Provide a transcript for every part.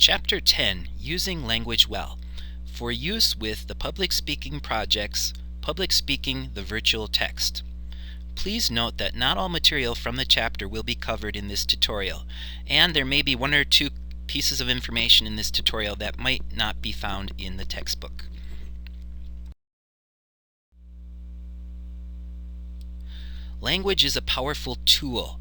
Chapter 10, Using Language Well, for use with the public speaking projects, Public Speaking the Virtual Text. Please note that not all material from the chapter will be covered in this tutorial, and there may be one or two pieces of information in this tutorial that might not be found in the textbook. Language is a powerful tool.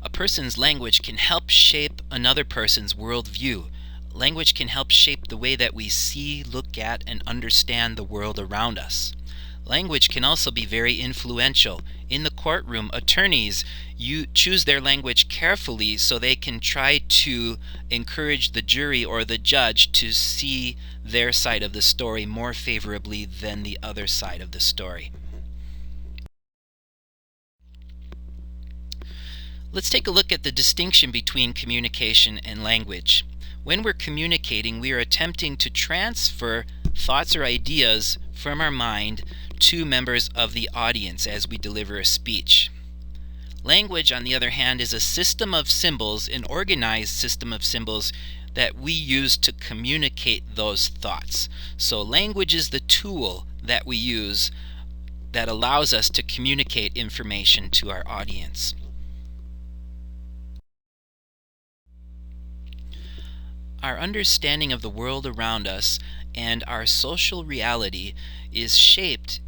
A person's language can help shape another person's worldview. Language can help shape the way that we see, look at, and understand the world around us. Language can also be very influential. In the courtroom, attorneys choose their language carefully so they can try to encourage the jury or the judge to see their side of the story more favorably than the other side of the story. Let's take a look at the distinction between communication and language. When we're communicating, we are attempting to transfer thoughts or ideas from our mind to members of the audience as we deliver a speech. Language, on the other hand, is a system of symbols, an organized system of symbols that we use to communicate those thoughts. So language is the tool that we use that allows us to communicate information to our audience. Our understanding of the world around us and our social reality is shaped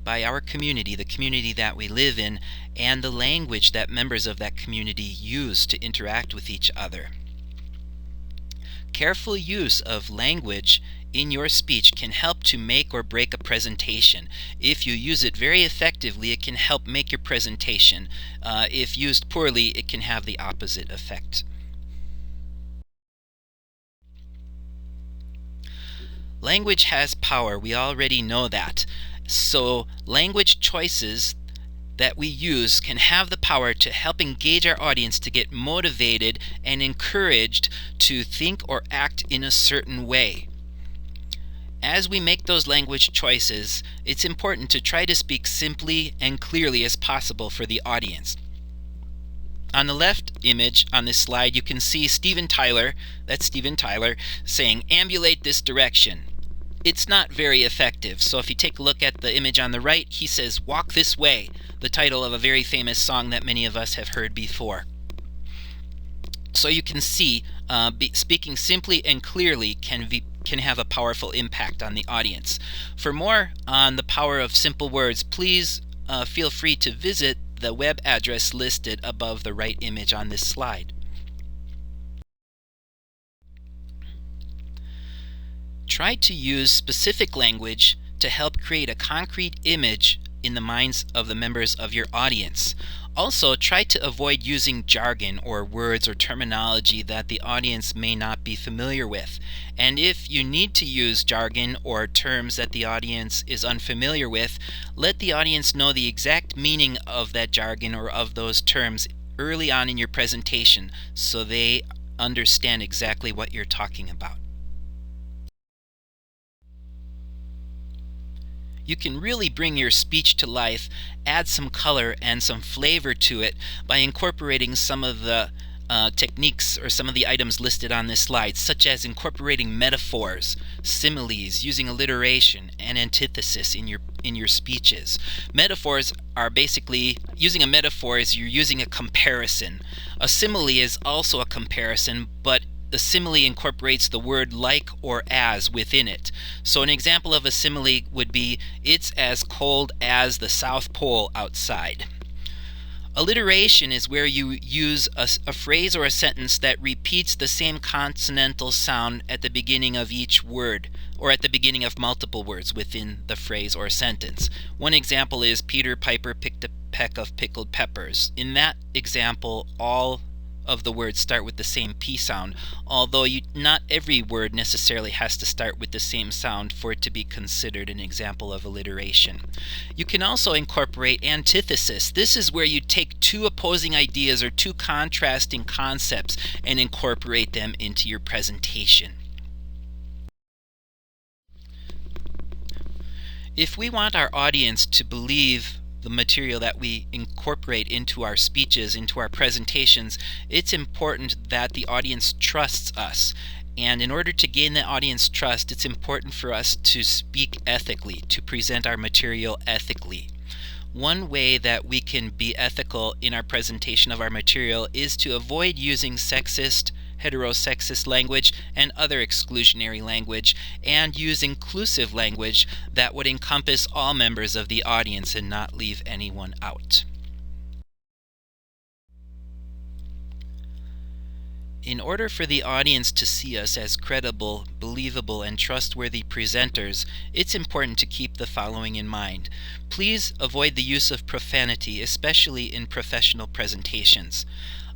by our community, the community that we live in, and the language that members of that community use to interact with each other. Careful use of language in your speech can help to make or break a presentation. If you use it very effectively, it can help make your presentation. If used poorly, it can have the opposite effect. Language has power. We already know that. So language choices that we use can have the power to help engage our audience to get motivated and encouraged to think or act in a certain way. As we make those language choices, it's important to try to speak simply and clearly as possible for the audience. On the left image on this slide, you can see Steven Tyler, that's Steven Tyler, saying, "Ambulate this direction." It's not very effective. So if you take a look at the image on the right, he says, "Walk this way," the title of a very famous song that many of us have heard before. So you can see speaking simply and clearly can have a powerful impact on the audience. For more on the power of simple words, please feel free to visit the web address listed above the right image on this slide. Try to use specific language to help create a concrete image in the minds of the members of your audience. Also, try to avoid using jargon or words or terminology that the audience may not be familiar with. And if you need to use jargon or terms that the audience is unfamiliar with, let the audience know the exact meaning of that jargon or of those terms early on in your presentation so they understand exactly what you're talking about. You can really bring your speech to life, add some color and some flavor to it by incorporating some of the techniques or some of the items listed on this slide, such as incorporating metaphors, similes, using alliteration and antithesis in your speeches. Metaphors are basically, using a metaphor is you're using a comparison. A simile is also a comparison, but the simile incorporates the word like or as within it. So an example of a simile would be, "It's as cold as the South Pole outside." Alliteration is where you use a phrase or a sentence that repeats the same consonantal sound at the beginning of each word, or at the beginning of multiple words within the phrase or sentence. One example is, "Peter Piper picked a peck of pickled peppers." In that example, all of the words start with the same P sound, although not every word necessarily has to start with the same sound for it to be considered an example of alliteration. You can also incorporate antithesis. This is where you take two opposing ideas or two contrasting concepts and incorporate them into your presentation. If we want our audience to believe the material that we incorporate into our speeches, into our presentations, it's important that the audience trusts us. And in order to gain the audience trust, it's important for us to speak ethically, to present our material ethically. One way that we can be ethical in our presentation of our material is to avoid using sexist, heterosexist language and other exclusionary language, and use inclusive language that would encompass all members of the audience and not leave anyone out. In order for the audience to see us as credible, believable, and trustworthy presenters, it's important to keep the following in mind. Please avoid the use of profanity, especially in professional presentations.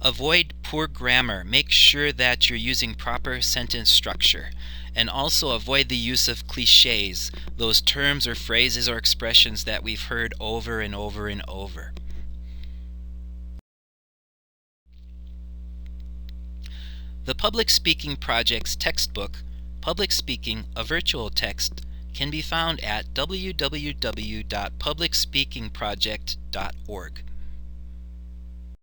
Avoid poor grammar. Make sure that you're using proper sentence structure. And also avoid the use of cliches, those terms or phrases or expressions that we've heard over and over and over. The Public Speaking Project's textbook, Public Speaking, a Virtual Text, can be found at www.publicspeakingproject.org.